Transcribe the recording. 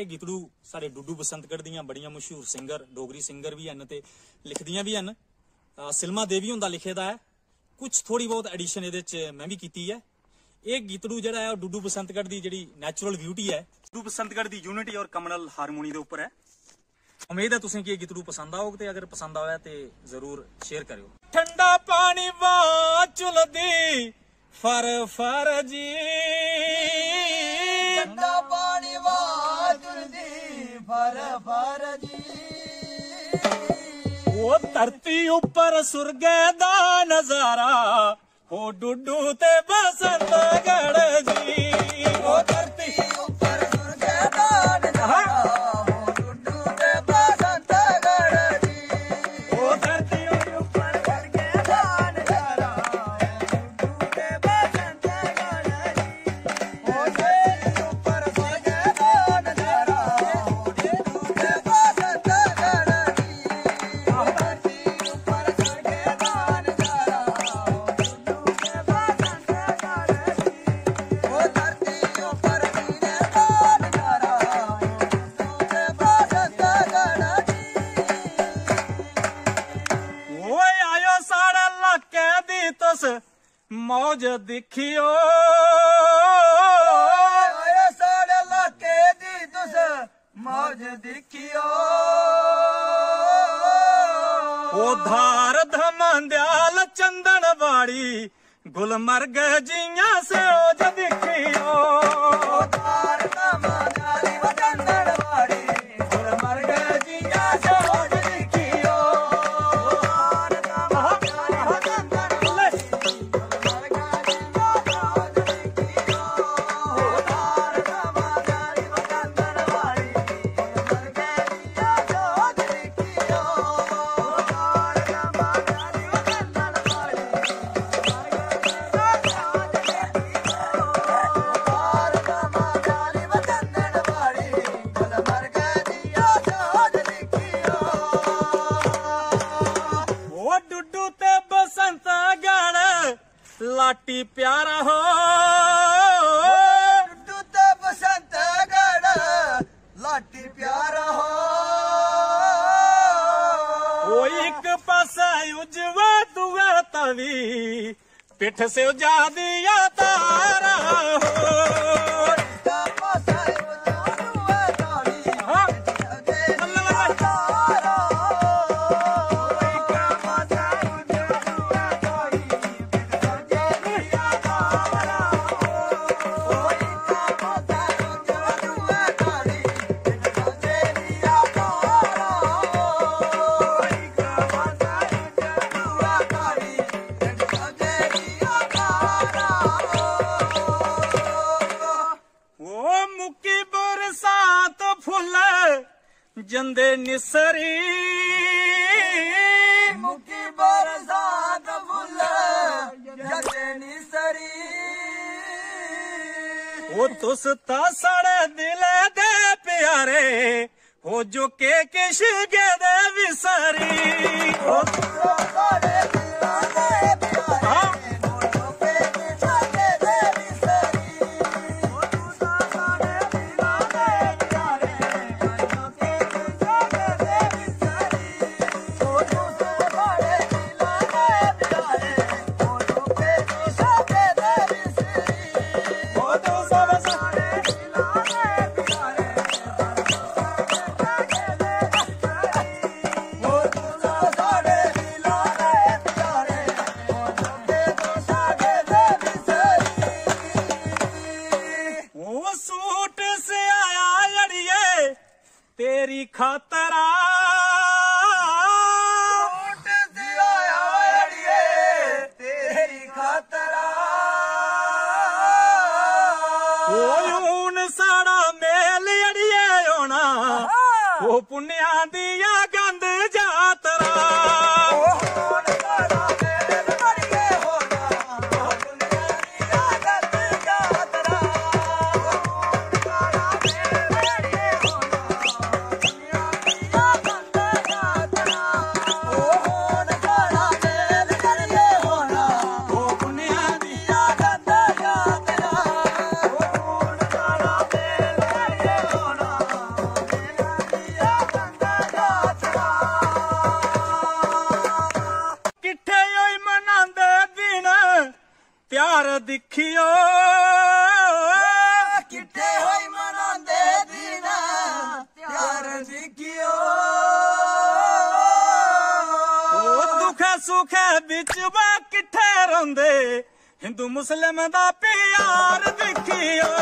गीतड़ू सारे डुडू बसंतगढ़ दियां बड़ियां मशहूर सिंगर डोगरी सिंगर भी हैं ते लिखदियां भी हैं। सिलमा देवी हुंदा लिखे दा है, कुछ थोड़ी बहुत एडिशन इहदे च मैं भी कीती है। एक गीतड़ू जिहड़ा है डुडू बसंतगढ़ दी जिहड़ी नैचुरल ब्यूटी है, डुडू बसंतगढ़ दी यूनिटी और कमनल हारमोनी दे उपर है। उम्मीद है तुसें कि ये गीतड़ू पसंद आओगे, ते अगर पसंद आया तो जरूर शेयर करियो। ठंडा पानी बात चुलदी फर फर जी, ठंडा पानी बात चुलदी फर फर जी, वो धरती उपर सुरगे दा नजारा हो डुडू ते बसंतगढ़ जी, वो धरती उपर सुरगे दा नजारा हो डुडू ते बसंतगढ़ जी, वो धरती उपर सुरगे दा नजारा हो डुडू ते बसंतगढ़ जी, वो धरती उपर सुरगे दा नजारा हो डुडू ते बसंतगढ़ जी, वो धरती उपर सुरगे दा नजारा हो डुडू ते बसंतगढ़ जी, वो धरती उपर सीने दा नजारा हो डुडू ते बसंतगढ़ जी। वो आयो साढ़े इलाके दी तुस मौज दिखियो, आयो साढ़े इलाके दी तुस मौज दिखियो, वो धार धमंद्याल चंदनवाड़ी गुलमर्ग जियां से ओज दिखियो, तार तमाजारी वचंदनवाड़ी गुलमर्ग जियां से ओज दिखियो, तार तमाजारी वचंदनवाड़ी गुलमर्ग जियां से ओज दिखियो, तार तमाजारी वचंदनवाड़ी गुलमर्ग जियां से ओज दिखियो, तार तमाजारी वचंदनवाड़ी वो डुडू ते बसंतगढ़ लाटी प्यारा हो, डुडू ते बसंतगढ़ लाटी प्यारा हो, वो एक पासा उजवा दुआ तवी पिठ से उजा दिया तारा हो, इसका पासा उजवा तावी हाँ। दिया तारा हो, इसका पासा उजवा तावी दिया तारा हो, इसका पासा उजवा तावी दिया तारा हो, इसका पासा उजवा तावी दिया तारा हो। वो मुक्की बरसात फुल जंदे निसरी, मुकी बरसात फुल जतनी सरी, वो तुस ता साढ़े दिल दे प्यारे हो जो के किश दे विसारी, ओ तुसा सारे दिला दे प्यारे मोटो पे सारे दे विसरी, ओ तुसा सारे दिला दे प्यारे मोटो पे सारे दे विसरी, ओ तुसा सारे दिला दे प्यारे मोटो पे सारे दे विसरी, ओ तुसा सारे दिला दे प्यारे ओ तुसा सारे दिला दे प्यारे मोटो पे सारे दे विसरी। वो सूट से आया अड़िए तेरी खातरा, ऊट से आया अड़िए तेरी खातरा, वो ऊन साड़ा मेल अड़िए होना वो पुण्या दिया गंद जातरा, ओ होन साड़ा मेल अड़िए होना प्यार दिखियो किट्ठे होई मनांदे दीना प्यार दिखियो ओ दुखे सुखे बिच वा किट्ठे रोंदे हिंदू मुस्लिम दा प्यार दिखियो